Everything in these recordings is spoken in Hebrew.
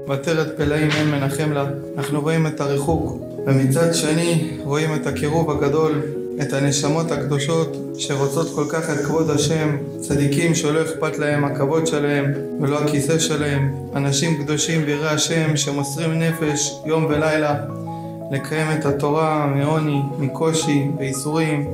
ותרת פלאים אין מנחם לה. אנחנו רואים את הריחוק, ומצד שני רואים את הקירוב הגדול, את הנשמות הקדושות שרוצות כל כך את כבוד השם, צדיקים שלא אכפת להם הכבוד שלהם ולא הכיסא שלהם, אנשים קדושים בירא השם שמוסרים נפש יום ולילה לקיים את התורה מעוני, מקושי, בייסורים.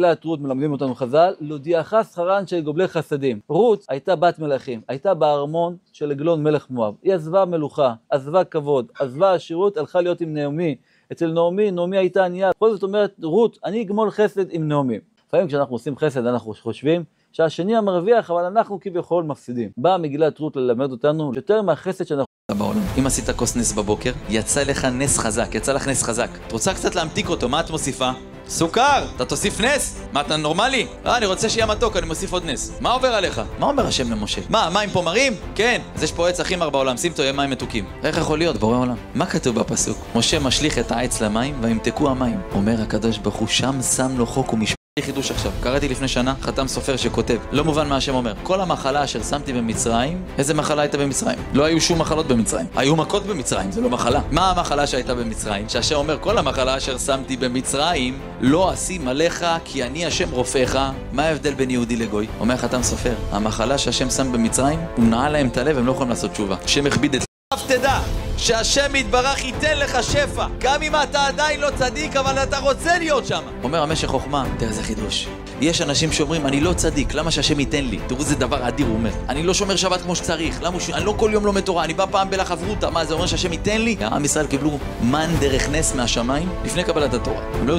מגילת רות מלמדים אותנו חז"ל, להודיעך שכרן של גומלי חסדים. רות הייתה בת מלכים, הייתה בארמון של עגלון מלך מואב. היא עזבה מלוכה, עזבה כבוד, עזבה עשירות, הלכה להיות עם נעמי. אצל נעמי הייתה ענייה. כל זאת אומרת, רות, אני אגמול חסד עם נעמי. לפעמים כשאנחנו עושים חסד אנחנו חושבים שהשני המרוויח, אבל אנחנו כביכול מפסידים. באה מגילת רות ללמד אותנו יותר מהחסד שאנחנו בעולם. אם עשית כוס נס בבוקר, יצא לך נס חזק, יצא לך נס חזק. את רוצה קצת להמתיק אותו, מה את מוסיפה? סוכר! אתה תוסיף נס? מה, אתה נורמלי? אני רוצה שיהיה מתוק, אני מוסיף עוד נס. מה עובר עליך? מה אומר השם למשה? מה, מים פה מרים? כן. אז יש פה עץ הכי מר בעולם, שים אותו, יהיה מים מתוקים. איך יכול להיות, בורא עולם? מה כתוב בפסוק? משה משליך את העץ למים, וימתקו המים. אומר הקדוש ברוך הוא, שם שם לו חוק ומשפט. חידוש עכשיו, קראתי לפני שנה, חתם סופר שכותב, לא מובן מה השם אומר, כל המחלה אשר שמתי במצרים, איזה מחלה הייתה במצרים? לא היו שום מחלות במצרים, היו מכות במצרים, זה לא מחלה. מה המחלה שהייתה במצרים? שהשם אומר, כל המחלה אשר שמתי במצרים, לא אשים עליך, כי אני השם רופאך. מה ההבדל בין יהודי לגוי? אומר חתם סופר, המחלה שהשם שם במצרים, הוא נעל להם את הלב, הם לא יכולים לעשות תשובה. השם הכביד את תדע שהשם יתברך ייתן לך שפע, גם אם אתה עדיין לא צדיק, אבל אתה רוצה להיות שם. אומר המשך חוכמה, תראה איזה חידוש. יש אנשים שאומרים, אני לא צדיק, למה שהשם ייתן לי? תראו, זה דבר אדיר, הוא אומר. אני לא שומר שבת כמו שצריך, אני לא כל יום לומד תורה, אני בא פעם בלחברותה. מה, זה אומר שהשם ייתן לי? עם ישראל קיבלו מן דרך נס מהשמיים לפני קבלת התורה. הם לא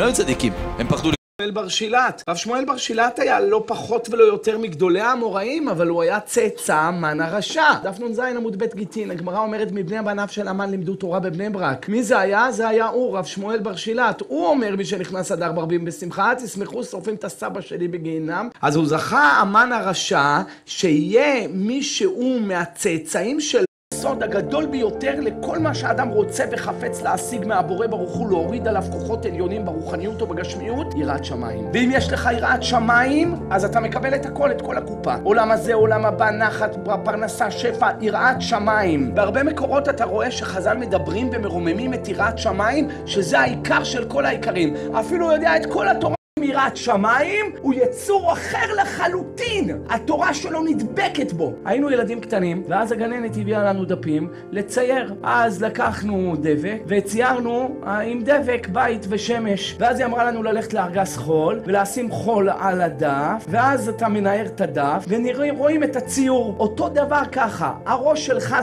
היו צדיקים. הם פחדו. בר שילת. רב שמואל בר שילת היה לא פחות ולא יותר מגדולי האמוראים, אבל הוא היה צאצא מן הרשע. דף נ"ז עמוד ב' גיטין, הגמרא אומרת, מבני בניו של המן לימדו תורה בבני ברק. מי זה היה? זה היה הוא, רב שמואל בר שילת. הוא אומר, מי שנכנס אדר ברבים בשמחה, תשמחו, שורפים את הסבא שלי בגיהינם. אז הוא זכה, המן הרשע, שיהיה מישהו מהצאצאים של הסוד הגדול ביותר לכל מה שאדם רוצה וחפץ להשיג מהבורא ברוך הוא, להוריד עליו כוחות עליונים ברוחניות ובגשמיות, יראת שמיים. ואם יש לך יראת שמיים, אז אתה מקבל את הכל, את כל הקופה. עולם הזה, עולם הבא, נחת, פרנסה, שפע, יראת שמיים. בהרבה מקורות אתה רואה שחז"ל מדברים ומרוממים את יראת שמיים, שזה העיקר של כל העיקרים. אפילו הוא יודע את כל התורה. יראת שמיים הוא יצור אחר לחלוטין, התורה שלו נדבקת בו. היינו ילדים קטנים, ואז הגננת הביאה לנו דפים לצייר. אז לקחנו דבק וציירנו עם דבק בית ושמש, ואז היא אמרה לנו ללכת לארגז חול ולשים חול על הדף, ואז אתה מנער את הדף ורואים את הציור אותו דבר ככה. הראש שלך